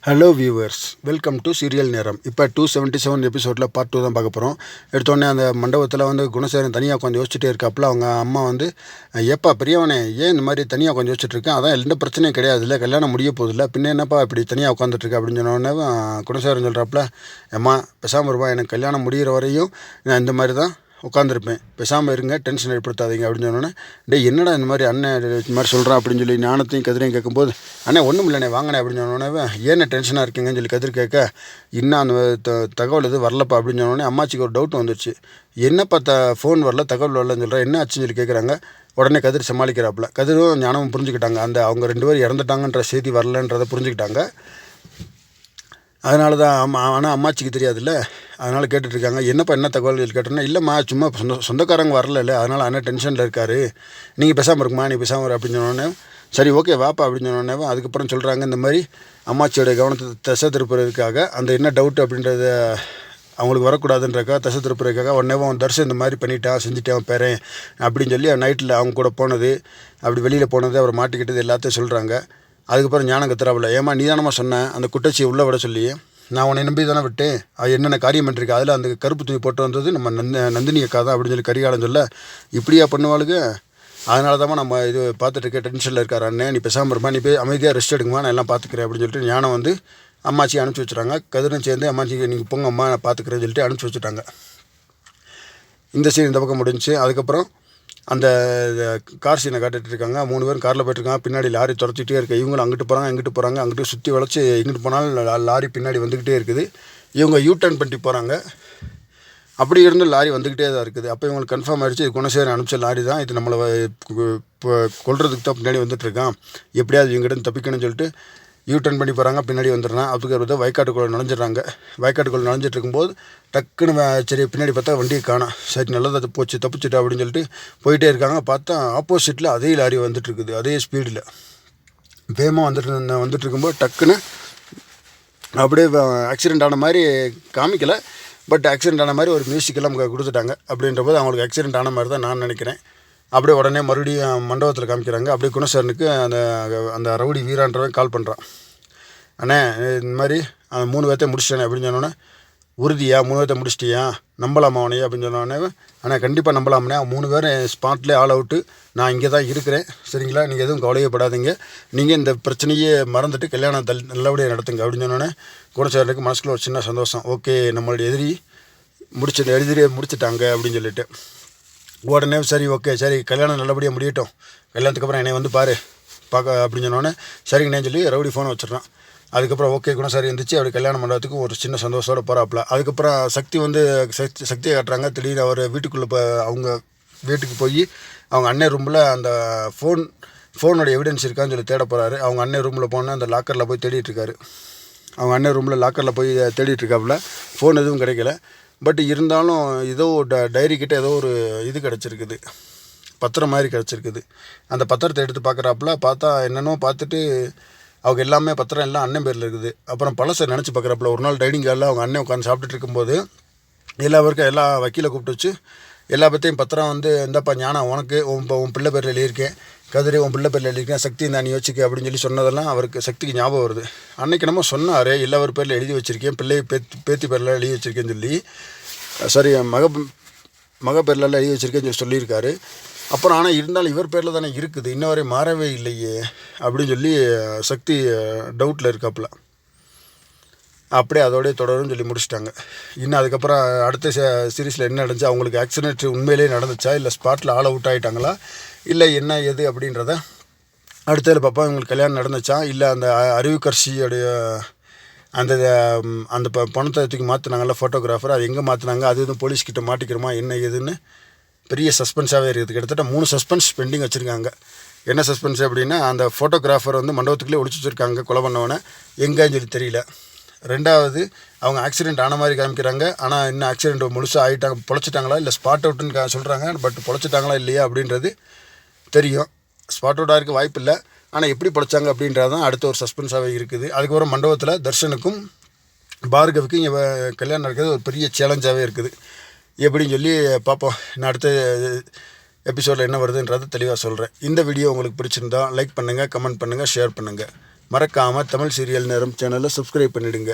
Hello viewers, welcome to serial நேரம். இப்போ 277 எபிசோடில் பார்ட் 2 தான் பார்க்க போகிறோம். எடுத்தோடனே அந்த மண்டபத்தில் குணசேகரன் தனியாக உட்காந்து யோசிச்சுட்டே இருக்காப்புல. அவங்க அம்மா ஏப்பா பெரியவனே, ஏன் இந்த மாதிரி தனியாக உட்காந்து யோசிச்சுட்டு இருக்கேன், அதான் எந்த பிரச்சனையும் கிடையாது இல்லை, கல்யாணம் முடிய போதில்லை, பின்ன என்னப்பா இப்படி தனியாக உட்காந்துட்ருக்கேன் அப்படின்னு சொன்னோடனே குணசேகரன் சொல்கிறாப்புல, அம்மா பேசாமல் இருப்பா, எனக்கு கல்யாணம் முடிகிற வரையும் நான் இந்த மாதிரி தான் உட்காந்துருப்பேன், பேசாமல் இருங்க, டென்ஷன் ஏற்படுத்தாதீங்க அப்படின்னு சொன்னோன்னே, என்னடா இந்த மாதிரி அண்ணன் இந்த மாதிரி சொல்கிறான் அப்படின்னு சொல்லி ஞானத்தையும் கதிரையும் கேட்கும்போது, அண்ணே ஒன்றும் இல்லைண்ணே வாங்கினேன் அப்படின்னு சொன்னோன்னே, ஏன்னு டென்ஷனாக இருக்கீங்கன்னு சொல்லி கதிர் கேட்க, இன்னும் அந்த தகவல் எதுவும் வரலப்பா அப்படின்னு சொன்னோடனே அம்மாச்சிக்கு ஒரு டவுட் வந்துடுச்சு. என்னப்பா ஃபோன் வரல, தகவல் வரலன்னு சொல்கிறேன், என்ன ஆச்சுன்னு சொல்லி கேட்குறாங்க. உடனே கதிர் சமாளிக்கிறாப்புல. கதிரும் ஞானமும் புரிஞ்சுக்கிட்டாங்க, அவங்க 2 பேரும் இறந்துட்டாங்கன்ற செய்தி வரலன்றதை புரிஞ்சுக்கிட்டாங்க. அதனால தான் ஆனால் அம்மாச்சிக்கு தெரியாதுல்ல, அதனால் கேட்டுட்ருக்காங்க. என்னப்பா என்ன தகவல்கள் கேட்டோன்னா, இல்லைம்மா சும்மா சொந்தக்காரங்க வரல, அதனால் அண்ணன் டென்ஷனில் இருக்கார், நீங்கள் பேசாமல் இருக்குமா, நீ பேசாமல் வர அப்படின்னு சொன்னோடனே, சரி ஓகே வாப்பா அப்படின்னு சொன்னோடனே அதுக்கப்புறம் சொல்கிறாங்க, இந்த மாதிரி அம்மாச்சியோடைய கவனத்தை திசை திருப்புறதுக்காக, அந்த என்ன டவுட் அப்படின்றத அவங்களுக்கு வரக்கூடாதுன்றக்காக திசை திருப்புறதுக்காக உடனே தர்ஷன் இந்த மாதிரி பண்ணிட்டான், செஞ்சுட்டேன் பேரேன் அப்படின்னு சொல்லி நைட்டில் அவங்க கூட போனது, அப்படி வெளியில் போனது, அவர் மாட்டிக்கிட்டது எல்லாத்தையும் சொல்கிறாங்க. அதுக்கப்புறம் ஞானம் கத்துறாப்புல, ஏமா நீ தானம்மா சொன்னேன் அந்த குட்டச்சியை உள்ளே விட சொல்லி, நான் உன்னை நம்பி தானே விட்டேன், அது என்னென்ன காரியம் பண்ணிருக்கு, அதில் அந்த கருப்பு துணி போட்டு வந்தது நம்ம நந்தினி அக்கா தான் அப்படின்னு சொல்லி கரிகாலம் சொல்ல, இப்படியா பண்ணுவாளுங்க, அதனால தான் நம்ம இது பார்த்துட்டு இருக்க டென்ஷனில் இருக்கார் அண்ணன், நீ பேசாமல் இருமா, நீ போய் அமைதியாக ரெஸ்ட் எடுக்குமா, நான் எல்லாம் பார்த்துக்கிறேன் அப்படின்னு சொல்லிட்டு ஞானம் அம்மாச்சி அனுப்பிச்சி வச்சுறாங்க. கதிரும் சேர்ந்து அம்மாச்சிக்கு நீங்கள் போங்க அம்மா நான் பார்த்துக்கிறேன்னு சொல்லிட்டு அனுப்பிச்சி வச்சுட்டாங்க. இந்த சீன் இந்த பக்கம் முடிஞ்சு. அதுக்கப்புறம் அந்த கார் சீனை காட்டிகிட்டு இருக்காங்க. 3 பேரும் காரில் போய்ட்டுருக்காங்க. பின்னாடி லாரி துரத்திக்கிட்டே இருக்குது. இவங்களும் அங்கிட்டு போகிறாங்க, அங்கிட்டு சுற்றி வளைச்சி எங்கிட்டு போனாலும் லாரி பின்னாடி வந்துக்கிட்டே இருக்குது. இவங்க யூ-டர்ன் பண்ணிட்டு போகிறாங்க. அப்படி இருந்து லாரி வந்துக்கிட்டே தான் இருக்குது. அப்போ இவங்களுக்கு கன்ஃபார்ம் ஆகிடுச்சு, இது குணசேகரன் அனுப்பிச்ச லாரி தான், இது நம்மளை கொல்றதுக்கு தான் பின்னாடி வந்துட்டுருக்கான், எப்படியாவது இவங்கிட்ட தப்பிக்கணும்னு சொல்லிட்டு யூ-டர்ன் பண்ணி போகிறாங்க. பின்னாடி வந்துடுறான். அதுக்கு வயக்காட்டுக்குள்ளே நுழைஞ்சிட்றாங்க. வயக்காட்டுக்குள்ளே நுழைஞ்சிட்டு இருக்கும்போது டக்குன்னு சரி பின்னாடி பார்த்தா வண்டியை காணோம். சரி நல்லதாக தப்பிச்சுட்டா அப்படின்னு சொல்லிட்டு போயிட்டே இருக்காங்க. பார்த்தா ஆப்போசிட்டில் அதே லாரி வந்துட்டுருக்குது, அதே ஸ்பீடில் வேகமாக வந்துட்டு இருக்கும்போது டக்குன்னு அப்படியே ஆக்சிடெண்ட் ஆன மாதிரி காமிக்கலை, பட் ஆக்சிடெண்ட் ஆன மாதிரி ஒரு மியூசிக்கெல்லாம் கொடுத்துட்டாங்க. அப்படின்ற போது அவங்களுக்கு ஆக்சிடெண்ட் ஆன மாதிரி தான் நான் நினைக்கிறேன். அப்படியே உடனே மறுபடியும் மண்டபத்தில் காமிக்கிறாங்க. அப்படியே குணசேகரனுக்கு அந்த ரவுடி வீரான்றவன் கால் பண்ணுறான். அண்ணே இந்த மாதிரி அந்த 3 பேர்த்தையும் முடிச்சிட்டானே அப்படின்னு சொன்னோன்னே, உறுதியா 3 பேர்த்தை முடிச்சிட்டியா, நம்பலாமா அவனையே அப்படின்னு சொன்னோடனே, ஆனால் கண்டிப்பாக நம்பலாமண்ணே, 3 பேரும் ஸ்பாட்லேயே ஆல் அவுட்டு, நான் இங்கே தான் இருக்கிறேன் சரிங்களா, நீங்கள் எதுவும் கவலையப்படாதீங்க, நீங்கள் இந்த பிரச்சனையே மறந்துட்டு கல்யாணம் நல்லபடியாக நடத்துங்க அப்படின்னு சொன்னோன்னே, குணசேகரனுக்கு மனசுக்குள்ள ஒரு சின்ன சந்தோஷம். ஓகே நம்மளுடைய எதிரியை முடிச்சிட்டாங்க அப்படின்னு சொல்லிட்டு உடனே சரி ஓகே சரி கல்யாணம் நல்லபடியாக முடியட்டும், கல்யாணத்துக்கு அப்புறம் என்னை பாரு பார்க்க அப்படின்னு சொன்னோன்னே, சரிங்கண்ணே சொல்லி ரவுடி ஃபோனை வச்சிடறான். அதுக்கப்புறம் ஓகே குணசாரி இருந்துச்சு. அப்படி கல்யாணம் பண்ணுறதுக்கு ஒரு சின்ன சந்தோஷத்தோடு போகிறாப்புல. அதுக்கப்புறம் சக்தியை காட்டுறாங்க. திடீர்னு அவர் வீட்டுக்குள்ளே அவங்க வீட்டுக்கு போய் அவங்க அண்ணன் ரூமில் அந்த ஃபோனோட எவிடன்ஸ் இருக்கான்னு சொல்லி தேட போகிறாரு. அவங்க அண்ணன் ரூமில் போனால் அந்த லாக்கரில் போய் தேடிட்டுருக்காரு. அவங்க அண்ணன் ரூமில் லாக்கரில் போய் தேடிட்டுருக்காப்புல. ஃபோன் எதுவும் கிடைக்கல. பட் இருந்தாலும் ஏதோ டைரி கிட்ட ஏதோ ஒரு இது கிடச்சிருக்குது, பத்திரம் மாதிரி கிடச்சிருக்குது. அந்த பத்திரத்தை எடுத்து பார்க்குறாப்புல. பார்த்தா என்னென்னோ பார்த்துட்டு அவங்க எல்லாமே பத்திரம் எல்லாம் அண்ணன் பேரில் இருக்குது. அப்புறம் பழசை நினச்சி பார்க்குறாப்புல. ஒரு நாள் டைனிங் ஹாலில் அவங்க அண்ணன் உட்காந்து சாப்பிட்டுட்டு இருக்கும்போது எல்லா வக்கீலை கூப்பிட்டு வச்சு எல்லா பற்றியும் பத்திரம் இந்தப்பா ஞானம் உனக்கு உன் பிள்ளை பேரில் எழுதியிருக்கேன், கதிரை உன் பிள்ளை பேரில் எழுதியிருக்கேன், சக்தி நான் நீ யோசிக்க அப்படின்னு சொல்லி சொன்னதெல்லாம் அவருக்கு சக்திக்கு ஞாபகம் வருது. அன்றைக்கி நம்ம சொன்னார் எல்லாவர் பேரில் எழுதி வச்சுருக்கேன், பேத்தி பேரில் எழுதி வச்சுருக்கேன்னு சொல்லி, சாரி மக பேர்லாம் எழுதி வச்சுருக்கேன்னு சொல்லியிருக்காரு. அப்புறம் ஆனால் இருந்தாலும் இவர் பேரில் தானே இருக்குது, இன்ன வரை மாறவே இல்லையே அப்படின்னு சொல்லி சக்தி டவுட்டில் இருக்காப்புல. அப்படியே அதோடய தொடரும்னு சொல்லி முடிச்சிட்டாங்க. இன்னும் அதுக்கப்புறம் அடுத்த சீரீஸில் என்ன நடந்துச்சு, அவங்களுக்கு ஆக்சிடென்ட் உண்மையிலே நடந்துச்சா, இல்லை ஸ்பாட்டில் ஆல் அவுட் ஆகிட்டாங்களா, இல்லை என்ன எது அப்படின்றத அடுத்ததில் பார்ப்போம். இவங்களுக்கு கல்யாணம் நடந்துச்சா, இல்லை அந்த அறிவுக்கரசியோடைய அந்த பணத்தை தூக்கி மாற்றினாங்கல்ல ஃபோட்டோகிராஃபர், அது எங்கே மாற்றினாங்க, அது எதுவும் போலீஸ்கிட்ட மாட்டிக்கிறோமா என்ன ஏதுன்னு பெரிய சஸ்பென்ஸாகவே இருக்குது. கிட்டத்தட்ட 3 சஸ்பென்ஸ் பெண்டிங் வச்சுருக்காங்க. என்ன சஸ்பென்ஸ் அப்படின்னா, அந்த ஃபோட்டோகிராஃபர் மண்டபத்துக்குள்ளே ஒழிச்சு வச்சுருக்காங்க, கொலை பண்ணவனை எங்கேன்னு சொல்லி தெரியல. 2வது அவங்க ஆக்சிடெண்ட் ஆன மாதிரி காமிக்கிறாங்க, ஆனால் இன்னும் ஆக்சிடெண்ட் முழுசாக பொழைச்சிட்டாங்களா இல்லை ஸ்பாட் அவுட்டுன்னு சொல்கிறாங்க, பட் பொழைச்சிட்டாங்களா இல்லையா அப்படின்றது தெரியும். ஸ்பாட் அவுட்டாக இருக்க வாய்ப்பு இல்லை, ஆனால் எப்படி பொழைச்சாங்க அப்படின்றது தான் அடுத்த ஒரு சஸ்பென்ஸாகவே இருக்குது. அதுக்கப்புறம் மண்டபத்தில் தர்ஷனுக்கும் பார்கவிக்கும் கல்யாணம் நடக்கிறது ஒரு பெரிய சேலஞ்சாகவே இருக்குது. எப்படின்னு சொல்லி பார்ப்போம். நான் அடுத்த எபிசோடில் என்ன வருதுன்றதை தெளிவாக சொல்கிறேன். இந்த வீடியோ உங்களுக்கு பிடிச்சிருந்தா லைக் பண்ணுங்கள், கமெண்ட் பண்ணுங்கள், ஷேர் பண்ணுங்கள். மறக்காமல் தமிழ் சீரியல் நேரம் சேனலை சப்ஸ்கிரைப் பண்ணிவிடுங்க.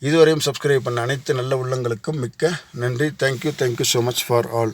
இதுவரையும் சப்ஸ்கிரைப் பண்ண அனைத்து நல்ல உள்ளங்களுக்கும் மிக்க நன்றி. Thank you so much for all.